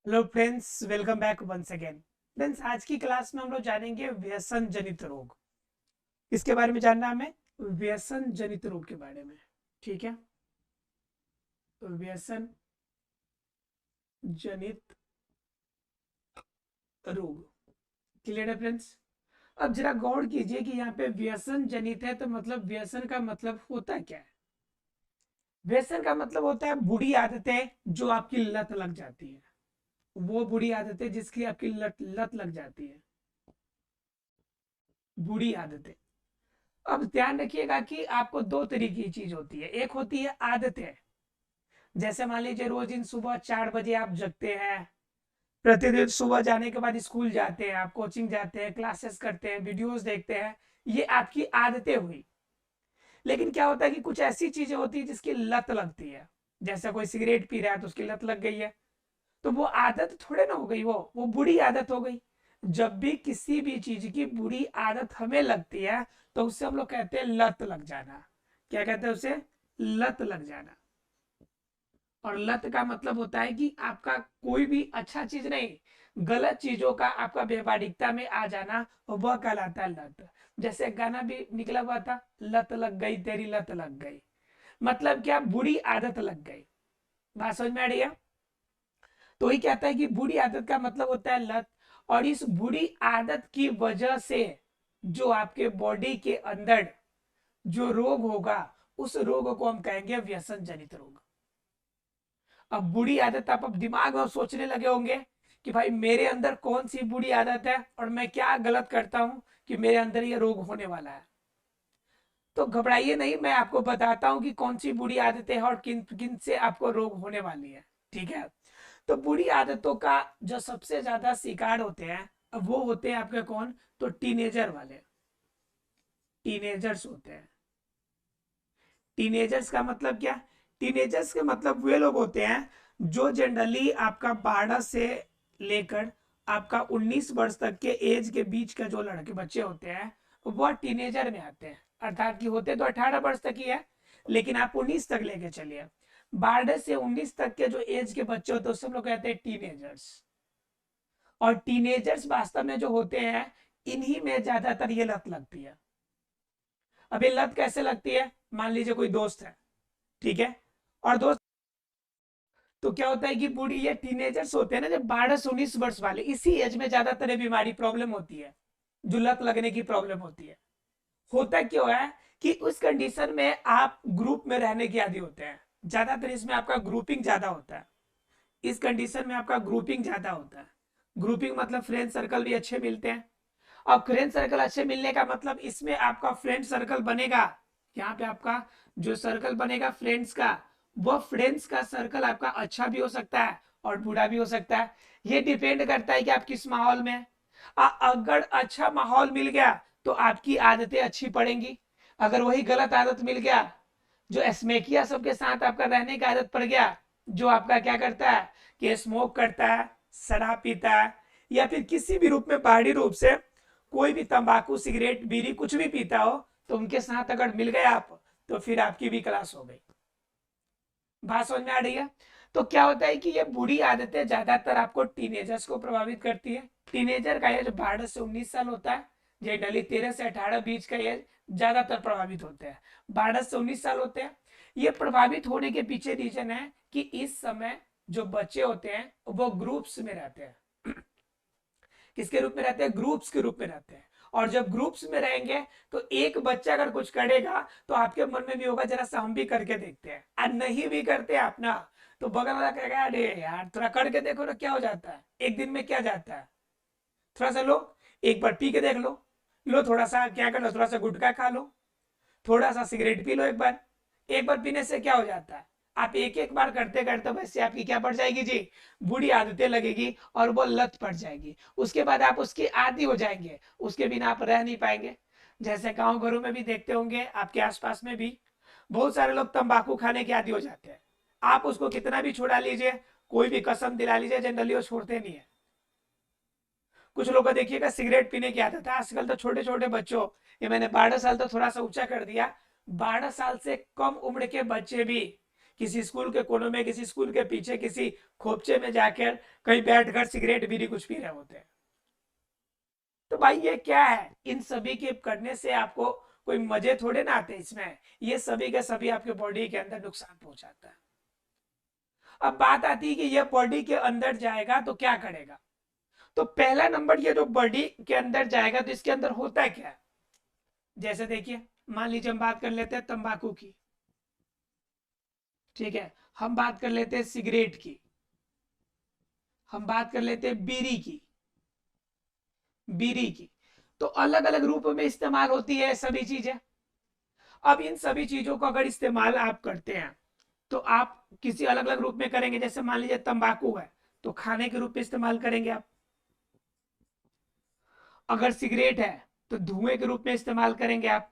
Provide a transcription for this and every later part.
Hello friends, welcome back once again. Friends, आज की class में हम लोग जानेंगे व्यसन जनित रोग। इसके बारे में जानना है हमें, व्यसन जनित रोग के बारे में। ठीक है, तो व्यसन जनित रोग क्लियर है फ्रेंड्स। अब जरा गौर कीजिए कि यहाँ पे व्यसन जनित है, तो मतलब व्यसन का मतलब होता क्या है। व्यसन का मतलब होता है बुरी आदतें जो आपकी लत लग जाती है। वो बुरी आदतें जिसकी आपकी लत लत लग जाती है, बुरी आदतें। अब ध्यान रखिएगा कि आपको दो तरीके की चीज होती है। एक होती है आदतें, जैसे मान लीजिए रोज इन सुबह 4 बजे आप जगते हैं, प्रतिदिन सुबह जाने के बाद स्कूल जाते हैं, आप कोचिंग जाते हैं, क्लासेस करते हैं, वीडियोस देखते हैं, ये आपकी आदतें हुई। लेकिन क्या होता है कि कुछ ऐसी चीजें होती है जिसकी लत लगती है। जैसे कोई सिगरेट पी रहा है तो उसकी लत लग गई है, तो वो आदत थोड़े ना हो गई, वो बुरी आदत हो गई। जब भी किसी भी चीज की बुरी आदत हमें लगती है तो उससे हम लोग कहते हैं लत लग जाना। क्या कहते हैं उसे? लत लग जाना। और लत का मतलब होता है कि आपका कोई भी अच्छा चीज नहीं, गलत चीजों का आपका व्यवहारिकता में आ जाना, वह कहलाता है लत। जैसे एक गाना भी निकला हुआ था, लत लग गई तेरी लत लग गई। मतलब क्या? बुरी आदत लग गई। बात समझ में आ रही है? तो ही कहता है कि बुरी आदत का मतलब होता है लत। और इस बुरी आदत की वजह से जो आपके बॉडी के अंदर जो रोग होगा, उस रोग को हम कहेंगे व्यसन जनित रोग। अब बुरी आदत, आप अब दिमाग में सोचने लगे होंगे कि भाई मेरे अंदर कौन सी बुरी आदत है और मैं क्या गलत करता हूं कि मेरे अंदर ये रोग होने वाला है। तो घबराइए नहीं, मैं आपको बताता हूं कि कौन सी बुरी आदतें हैं और किन किन से आपको रोग होने वाली है। ठीक है, तो बुरी आदतों का जो सबसे ज्यादा शिकार होते हैं, अब वो होते हैं आपके कौन? तो टीनेजर वाले, टीनेजर्स होते हैं। टीनेजर्स का मतलब क्या? टीनेजर्स के मतलब वे लोग होते हैं जो जनरली आपका 12 से लेकर आपका 19 वर्ष तक के एज के बीच का जो लड़के बच्चे होते हैं, वह टीनेजर में आते हैं। अर्थात कि होते तो 18 वर्ष तक ही है, लेकिन आप 19 तक लेके चलिए। 12 से 19 तक के जो एज के बच्चे होते हैं उसे हम लोग कहते हैं टीनेजर्स। और टीनेजर्स वास्तव में जो होते हैं, इन्हीं में ज्यादातर ये लत लगती है। अब ये लत कैसे लगती है? मान लीजिए कोई दोस्त है, ठीक है, और दोस्त, तो क्या होता है कि बूढ़ी ये टीनेजर्स होते हैं ना, जब 12 से 19 वर्ष वाले, इसी एज में ज्यादातर ये बीमारी प्रॉब्लम होती है, जो लत लगने की प्रॉब्लम होती है। होता क्यों है कि उस कंडीशन में आप ग्रुप में रहने के आदी होते हैं। ज्यादातर इसमें आपका ग्रुपिंग ज्यादा होता है। इस कंडीशन में आपका ग्रुपिंग ज्यादा होता है। ग्रुपिंग मतलब फ्रेंड सर्कल भी अच्छे मिलते हैं। अब फ्रेंड सर्कल अच्छे मिलने का मतलब इसमें आपका फ्रेंड सर्कल बनेगा। यहाँ पे आपका जो सर्कल बनेगा फ्रेंड्स का, वो फ्रेंड्स का सर्कल आपका अच्छा भी हो सकता है और बुरा भी हो सकता है। ये डिपेंड करता है कि आप किस माहौल में हैं। अगर अच्छा माहौल मिल गया तो आपकी आदतें अच्छी पड़ेंगी। अगर वही गलत आदत मिल गया, जो स्मोकिया सबके साथ आपका रहने की आदत पड़ गया, जो आपका क्या करता है कि स्मोक करता है, शराब पीता है, या फिर किसी भी रूप में बाहरी रूप से कोई भी तंबाकू सिगरेट बीड़ी कुछ भी पीता हो, तो उनके साथ अगर मिल गए आप, तो फिर आपकी भी क्लास हो गई। बात समझ में आ रही है? तो क्या होता है कि ये बुरी आदतें ज्यादातर आपको टीनेजर्स को प्रभावित करती है। टीनेजर का एज 12 से 19 साल होता है। जनरली 13 से 18 बीच का एज ज्यादातर प्रभावित होते हैं। 12 से 19 साल होते हैं। ये प्रभावित होने के पीछे रीजन है कि इस समय जो बच्चे होते हैं वो ग्रुप्स में रहते हैं। किसके रूप में रहते हैं? ग्रुप्स के रूप में रहते हैं। और जब ग्रुप्स में रहेंगे तो एक बच्चा अगर कुछ करेगा तो आपके मन में भी होगा जरा सा हम भी करके देखते हैं, और नहीं भी करते आप ना, तो बगल वाला कहेगा अरे यार थोड़ा करके देखो ना क्या हो जाता है, एक दिन में क्या जाता है, थोड़ा सा लो, एक बार पी के देख लो, लो थोड़ा सा क्या कर लो, थोड़ा सा गुटखा खा लो, थोड़ा सा सिगरेट पी लो, एक बार पीने से क्या हो जाता है? आप एक एक बार करते करते वैसे आपकी क्या पड़ जाएगी जी? बुरी आदतें लगेगी और वो लत पड़ जाएगी। उसके बाद आप उसके आदी हो जाएंगे, उसके बिना आप रह नहीं पाएंगे। जैसे गांव घरों में भी देखते होंगे, आपके आसपास में भी बहुत सारे लोग तंबाकू खाने के आदी हो जाते हैं। आप उसको कितना भी छुड़ा लीजिए, कोई भी कसम दिला लीजिए, जनरली वो छोड़ते नहीं है। कुछ लोग को देखिएगा सिगरेट पीने की आदत है, आजकल तो छोटे छोटे बच्चों, ये मैंने 12 साल तो थोड़ा सा ऊंचा कर दिया, 12 साल से कम उम्र के बच्चे भी किसी स्कूल के कोनों में, किसी स्कूल के पीछे, किसी खोपचे में जाकर कहीं बैठकर सिगरेट बीड़ी कुछ पी रहे होते हैं। तो भाई ये क्या है, इन सभी के करने से आपको कोई मजे थोड़े ना आते इसमें, ये सभी के सभी आपके बॉडी के अंदर नुकसान पहुंचाता है। अब बात आती है कि ये बॉडी के अंदर जाएगा तो क्या करेगा। तो पहला नंबर, ये जो बॉडी के अंदर जाएगा तो इसके अंदर होता है क्या। जैसे देखिए, मान लीजिए हम बात कर लेते हैं तंबाकू की, ठीक है, हम बात कर लेते हैं सिगरेट की, हम बात कर लेते हैं बीड़ी की, बीड़ी की। तो अलग अलग रूप में इस्तेमाल होती है सभी चीजें। अब इन सभी चीजों को अगर इस्तेमाल आप करते हैं तो आप किसी अलग अलग रूप में करेंगे। जैसे मान लीजिए तंबाकू है तो खाने के रूप में इस्तेमाल करेंगे आप, अगर सिगरेट है तो धुएं के रूप में इस्तेमाल करेंगे आप,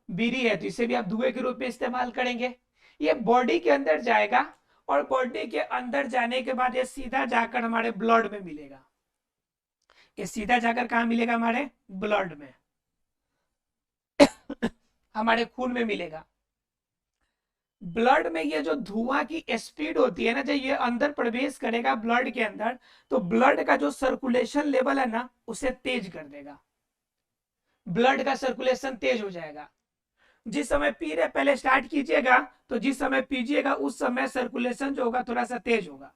बीड़ी है तो इसे भी आप धुएं के रूप में इस्तेमाल करेंगे। ये बॉडी के अंदर जाएगा और बॉडी के अंदर जाने के बाद ये सीधा जाकर हमारे ब्लड में मिलेगा। ये सीधा जाकर कहां मिलेगा, हमारे ब्लड में हमारे खून में मिलेगा। ब्लड में ये जो धुआं की स्पीड होती है ना, जब ये अंदर प्रवेश करेगा ब्लड के अंदर, तो ब्लड का जो सर्कुलेशन लेवल है ना उसे तेज कर देगा, ब्लड का सर्कुलेशन तेज हो जाएगा। जिस समय पी रहे पहले स्टार्ट कीजिएगा, तो जिस समय पीजिएगा उस समय सर्कुलेशन जो होगा थोड़ा सा तेज होगा,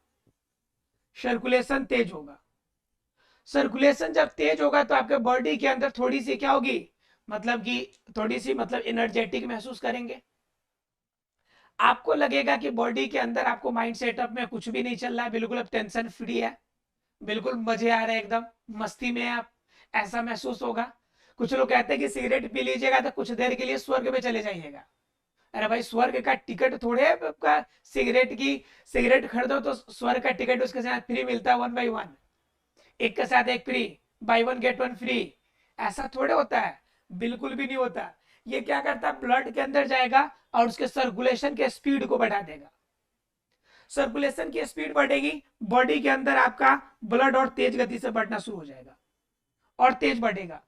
सर्कुलेशन तेज होगा। सर्कुलेशन जब तेज होगा तो आपके बॉडी के अंदर थोड़ी सी क्या होगी, मतलब कि थोड़ी सी मतलब एनर्जेटिक महसूस करेंगे। आपको लगेगा कि बॉडी के अंदर आपको माइंड सेटअप में कुछ भी नहीं चल रहा है, बिल्कुल अब टेंशन फ्री है, बिल्कुल मजे आ रहे हैं, एकदम मस्ती में आप, ऐसा महसूस होगा। कुछ लोग कहते हैं कि सिगरेट पी लीजिएगा तो कुछ देर के लिए स्वर्ग में चले जाइएगा। अरे भाई, स्वर्ग का टिकट थोड़े है आपका, सिगरेट की, सिगरेट खरीदो तो स्वर्ग का टिकट उसके साथ फ्री मिलता है, 1 by 1, एक के साथ एक फ्री, बाई 1 get 1 फ्री। ऐसा थोड़े होता है, बिल्कुल भी नहीं होता। ये क्या करता है, ब्लड के अंदर जाएगा और उसके सर्कुलेशन के स्पीड को बढ़ा देगा। सर्कुलेशन की स्पीड बढ़ेगी, बॉडी के अंदर आपका ब्लड और तेज गति से बढ़ना शुरू हो जाएगा और तेज बढ़ेगा।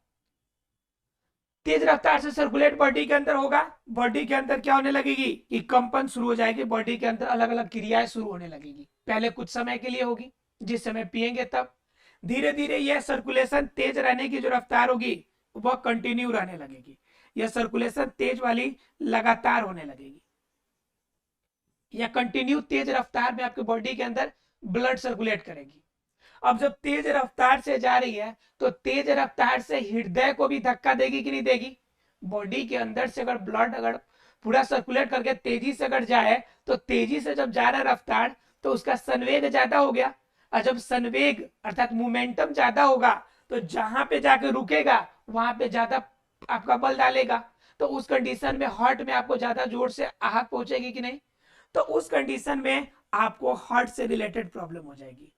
तेज रफ्तार से सर्कुलेट बॉडी के अंदर होगा, बॉडी के अंदर क्या होने लगेगी कि कंपन शुरू हो जाएगी, बॉडी के अंदर अलग अलग क्रियाएं शुरू होने लगेगी। पहले कुछ समय के लिए होगी, जिस समय पिएंगे तब धीरे धीरे यह सर्कुलेशन तेज रहने की जो रफ्तार होगी वह कंटिन्यू रहने लगेगी, यह सर्कुलेशन तेज वाली लगातार होने लगेगी, या कंटिन्यू तेज रफ्तार में आपके बॉडी के अंदर ब्लड सर्कुलेट करेगी। अब जब तेज रफ्तार से जा रही है तो तेज रफ्तार से हृदय को भी धक्का देगी कि नहीं देगी। बॉडी के अंदर से अगर ब्लड अगर पूरा सर्कुलेट करके तेजी से अगर जाए तो तेजी से जब जा रहा है रफ्तार तो उसका संवेग ज्यादा हो गया, और जब संवेग अर्थात मोमेंटम ज्यादा होगा तो जहां पे जाके रुकेगा वहां पे ज्यादा आपका बल डालेगा। तो उस कंडीशन में हार्ट में आपको ज्यादा जोर से आहत पहुंचेगी कि नहीं, तो उस कंडीशन में आपको हार्ट से रिलेटेड प्रॉब्लम हो जाएगी।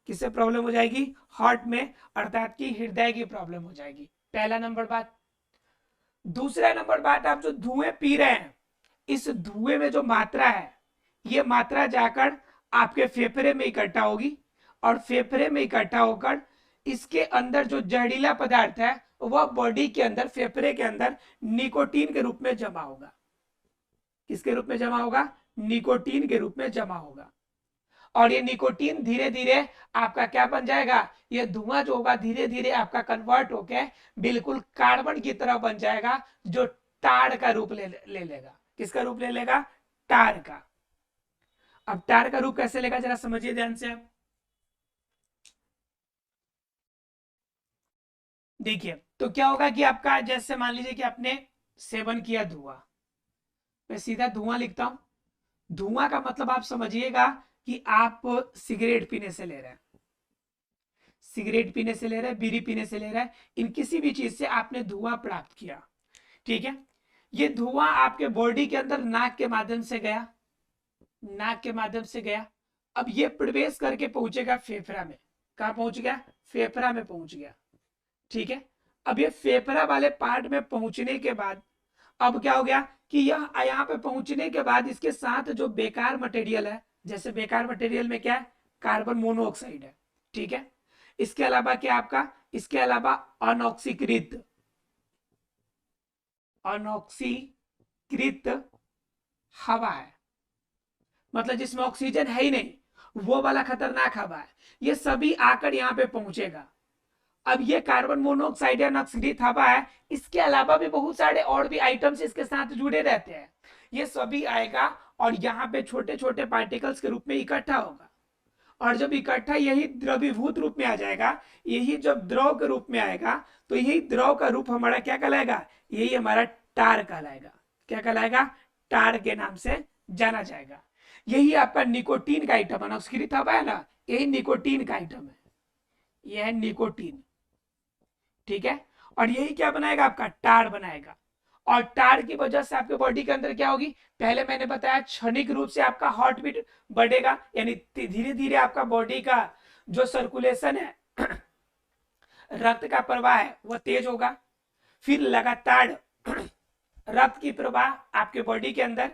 किससे प्रॉब्लम हो जाएगी, हार्ट में, अर्थात की हृदय की प्रॉब्लम हो जाएगी। पहला नंबर बात। दूसरा नंबर बात, आप जो धुएं पी रहे हैं, इस धुएं में जो मात्रा है, ये मात्रा जाकर आपके फेफड़े में इकट्ठा होगी, और फेफड़े में इकट्ठा होकर इसके अंदर जो जहरीला पदार्थ है वह बॉडी के अंदर, फेफड़े के अंदर निकोटीन के रूप में जमा होगा। किसके रूप में जमा होगा, निकोटीन के रूप में जमा होगा। और ये निकोटीन धीरे धीरे आपका क्या बन जाएगा, ये धुआं जो होगा धीरे धीरे आपका कन्वर्ट होके बिल्कुल कार्बन की तरह बन जाएगा, जो टार का रूप ले लेगा। किसका रूप ले लेगा, टार का। अब टार का रूप कैसे लेगा, जरा समझिए ध्यान से आप। देखिए, तो क्या होगा कि आपका, जैसे मान लीजिए कि आपने सेवन किया धुआं, मैं सीधा धुआं लिखता हूं। धुआं का मतलब आप समझिएगा कि आप सिगरेट पीने से ले रहे हैं, सिगरेट पीने से ले रहे हैं, बीड़ी पीने से ले रहे हैं, इन किसी भी चीज से आपने धुआं प्राप्त किया, ठीक है। ये धुआं आपके बॉडी के अंदर नाक के माध्यम से गया, नाक के माध्यम से गया। अब ये प्रवेश करके पहुंचेगा फेफड़ा में। कहां पहुंच गया, फेफड़ा में पहुंच गया, ठीक है। अब ये फेफड़ा वाले पार्ट में पहुंचने के बाद अब क्या हो गया कि यह यहाँ पे पहुंचने के बाद इसके साथ जो बेकार मटेरियल है, जैसे बेकार मटेरियल में क्या है, कार्बन मोनोऑक्साइड है, ठीक है। इसके अलावा क्या आपका, इसके अलावा अनऑक्सीकृत, अनऑक्सीकृत हवा है, मतलब जिसमें ऑक्सीजन है ही नहीं, वो वाला खतरनाक हवा है, ये सभी आकर यहाँ पे पहुंचेगा। अब ये कार्बन मोनोऑक्साइड या नक्सलीत हवा है, इसके अलावा भी बहुत सारे और भी आइटम्स इसके साथ जुड़े रहते हैं, ये सभी आएगा और यहाँ पे छोटे छोटे पार्टिकल्स के रूप में इकट्ठा होगा, और जब इकट्ठा यही द्रवीभूत रूप में आ जाएगा, यही जब द्रव के रूप में आएगा, तो यही द्रव का रूप हमारा क्या कहलाएगा, यही हमारा टार कहलाएगा। क्या कहलाएगा, टार के नाम से जाना जाएगा। यही आपका निकोटीन का आइटम है, नक्सलीत हवा है ना, यही निकोटीन का आइटम है, यह है निकोटीन, ठीक है। और यही क्या बनाएगा, आपका टार बनाएगा। और टार की वजह से आपके बॉडी के अंदर क्या होगी, पहले मैंने बताया क्षणिक रूप से आपका हार्ट बीट बढ़ेगा, यानी धीरे धीरे आपका बॉडी का जो सर्कुलेशन है रक्त का प्रवाह है वह तेज होगा। फिर लगातार रक्त की प्रवाह आपके बॉडी के अंदर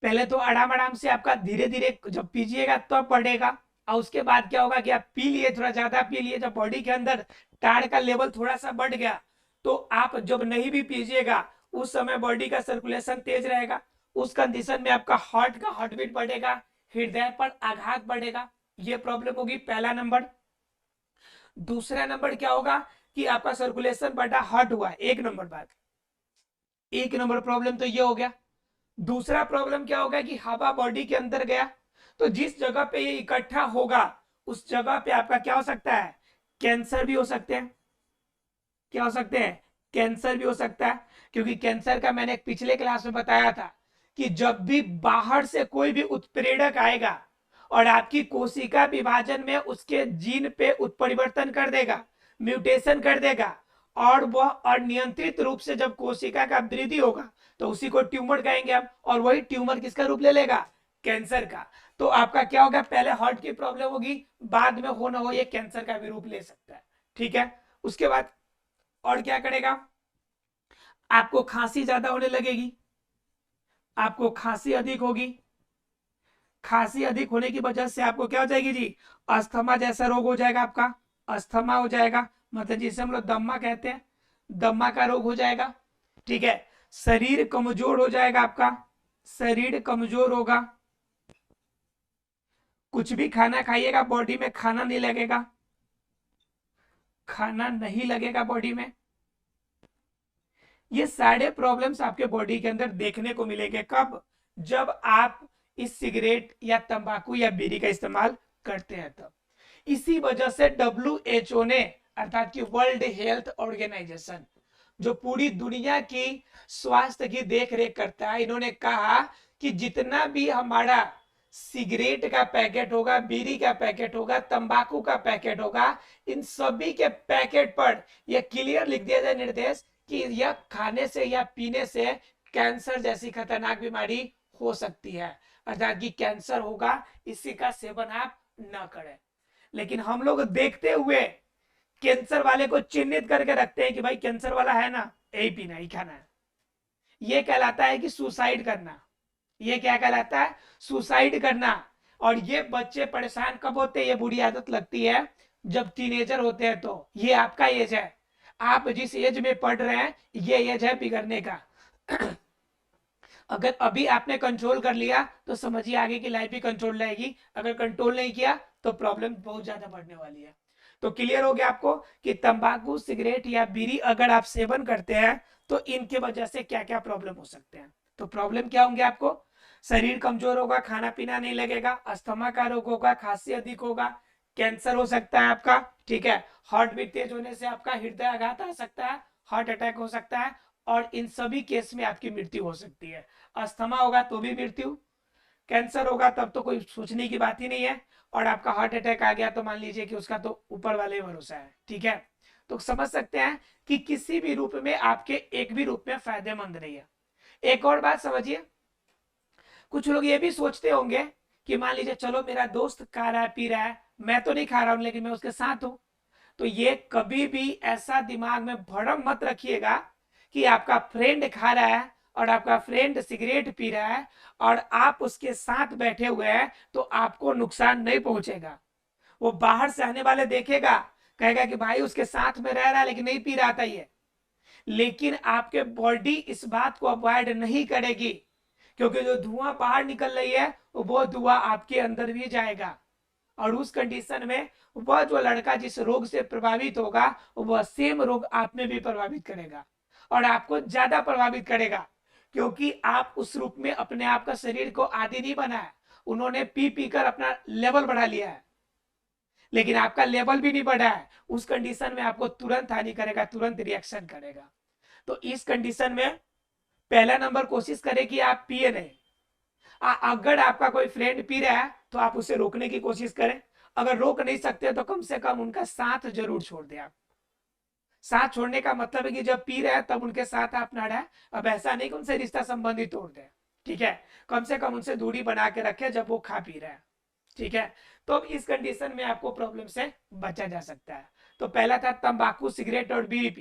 पहले तो आराम आराम से आपका धीरे धीरे जब पीजिएगा तब तो बढ़ेगा, और उसके बाद क्या होगा कि आप पी लिए, थोड़ा ज्यादा पी लिए, जब बॉडी के अंदर टार का लेवल थोड़ा सा बढ़ गया, तो आप जब नहीं भी पीजिएगा उस समय बॉडी का सर्कुलेशन तेज रहेगा, उस कंडीशन में आपका हार्ट का हार्ट बीट बढ़ेगा, हृदय पर आघात बढ़ेगा, ये प्रॉब्लम होगी, पहला नंबर। दूसरा नंबर क्या होगा कि आपका सर्कुलेशन बढ़ा, हार्ट हुआ, एक नंबर बात, एक नंबर प्रॉब्लम तो ये हो गया। दूसरा प्रॉब्लम क्या होगा कि हवा बॉडी के अंदर गया, तो जिस जगह पे ये इकट्ठा होगा उस जगह पे आपका क्या हो सकता है, कैंसर भी हो सकते हैं। क्या हो सकते हैं, कैंसर भी हो सकता है, क्योंकि कैंसर का मैंने एक पिछले क्लास में बताया था कि जब भी बाहर से कोई भी उत्प्रेरक आएगा और आपकी कोशिका विभाजन में उसके जीन पे उत्परिवर्तन कर देगा, म्यूटेशन कर देगा, और वह अनियंत्रित रूप से जब कोशिका का वृद्धि होगा तो उसी को ट्यूमर कहेंगे हम, और वही ट्यूमर किसका रूप ले लेगा, कैंसर का। तो आपका क्या होगा, पहले हार्ट की प्रॉब्लम होगी, बाद में हो ना हो ये कैंसर का भी रूप ले सकता है, ठीक है। उसके बाद और क्या करेगा, आपको खांसी ज्यादा होने लगेगी, आपको खांसी अधिक होगी, खांसी अधिक होने की वजह से आपको क्या हो जाएगी जी, अस्थमा जैसा रोग हो जाएगा, आपका अस्थमा हो जाएगा, मतलब जिसे हम लोग दम्मा कहते हैं, दम्मा का रोग हो जाएगा, ठीक है। शरीर कमजोर हो जाएगा आपका, शरीर कमजोर होगा, कुछ भी खाना खाइएगा बॉडी में खाना नहीं लगेगा, खाना नहीं लगेगा बॉडी में। ये सारे प्रॉब्लम्स आपके बॉडी के अंदर देखने को मिलेंगे, कब, जब आप इस सिगरेट या तंबाकू या बीड़ी का इस्तेमाल करते हैं तब। इसी वजह से WHO ने, अर्थात कि वर्ल्ड हेल्थ ऑर्गेनाइजेशन, जो पूरी दुनिया की स्वास्थ्य की देखरेख करता है, इन्होंने कहा कि जितना भी हमारा सिगरेट का पैकेट होगा, बीड़ी का पैकेट होगा, तंबाकू का पैकेट होगा, इन सभी के पैकेट पर यह क्लियर लिख दिया जाए निर्देश कि यह खाने से या पीने से कैंसर जैसी खतरनाक बीमारी हो सकती है, अर्थात कि कैंसर होगा, इसी का सेवन आप न करें। लेकिन हम लोग देखते हुए कैंसर वाले को चिन्हित करके रखते हैं कि भाई कैंसर वाला है ना, यही पीना ही खाना है, ये कहलाता है कि सुसाइड करना, ये क्या कहलाता है, सुसाइड करना। और ये बच्चे परेशान कब होते हैं, ये बुरी आदत लगती है जब टीनेजर होते हैं, तो ये आपका एज है, आप जिस एज में पढ़ रहे हैं ये एज है बिगड़ने का। अगर अभी आपने कंट्रोल कर लिया तो समझिए आगे की लाइफ भी कंट्रोल रहेगी, अगर कंट्रोल नहीं किया तो प्रॉब्लम बहुत ज्यादा बढ़ने वाली है। तो क्लियर हो गया आपको कि तंबाकू, सिगरेट या बीड़ी अगर आप सेवन करते हैं तो इनके वजह से क्या क्या प्रॉब्लम हो सकते हैं। तो प्रॉब्लम क्या होंगे, आपको शरीर कमजोर होगा, खाना पीना नहीं लगेगा, अस्थमा का रोग होगा, खांसी अधिक होगा, कैंसर हो सकता है आपका, ठीक है, हार्ट बीट तेज होने से आपका हृदय आघात आ सकता है, हार्ट अटैक हो सकता है, और इन सभी केस में आपकी मृत्यु हो सकती है। अस्थमा होगा तो भी मृत्यु, कैंसर होगा तब तो कोई सोचने की बात ही नहीं है, और आपका हार्ट अटैक आ गया तो मान लीजिए कि उसका तो ऊपर वाले भरोसा है, ठीक है। तो समझ सकते हैं कि किसी भी रूप में आपके एक भी रूप में फायदेमंद नहीं है। एक और बात समझिए, कुछ लोग ये भी सोचते होंगे कि मान लीजिए चलो मेरा दोस्त खा रहा है पी रहा है, मैं तो नहीं खा रहा हूं लेकिन मैं उसके साथ हूं, तो ये कभी भी ऐसा दिमाग में भ्रम मत रखिएगा कि आपका फ्रेंड खा रहा है और आपका फ्रेंड सिगरेट पी रहा है और आप उसके साथ बैठे हुए हैं तो आपको नुकसान नहीं पहुंचेगा। वो बाहर से आने वाले देखेगा, कहेगा कि भाई उसके साथ में रह रहा है लेकिन नहीं पी रहा था ये, लेकिन आपके बॉडी इस बात को अवॉइड नहीं करेगी क्योंकि जो धुआं बाहर निकल रही है वो धुआं आपके अंदर भी जाएगा, और उस कंडीशन में वह जो लड़का जिस रोग से प्रभावित होगा वह सेम रोग आप में भी प्रभावित करेगा, और आपको ज्यादा प्रभावित करेगा, क्योंकि आप उस रूप में अपने आप का शरीर को आदी नहीं बनाया। उन्होंने पी पी कर अपना लेवल बढ़ा लिया है, लेकिन आपका लेवल भी नहीं बढ़ा है। उस कंडीशन में आपको तुरंत हानि करेगा, तुरंत रिएक्शन करेगा। तो इस कंडीशन में पहला नंबर कोशिश करें कि आप पिए नहीं। अगर आपका कोई फ्रेंड पी रहा है तो आप उसे रोकने की कोशिश करें। अगर रोक नहीं सकते तो कम से कम उनका साथ जरूर छोड़ दें। आप साथ छोड़ने का मतलब है कि जब पी रहे हैं तब उनके साथ आप ना रहें। अब ऐसा नहीं कि उनसे रिश्ता संबंधी तोड़ दें, ठीक है, कम से कम उनसे दूरी बना के रखें जब वो खा पी रहे हैं, ठीक है। तो अब इस कंडीशन में आपको प्रॉब्लम से बचा जा सकता है। तो पहला था तंबाकू, सिगरेट और बीड़ी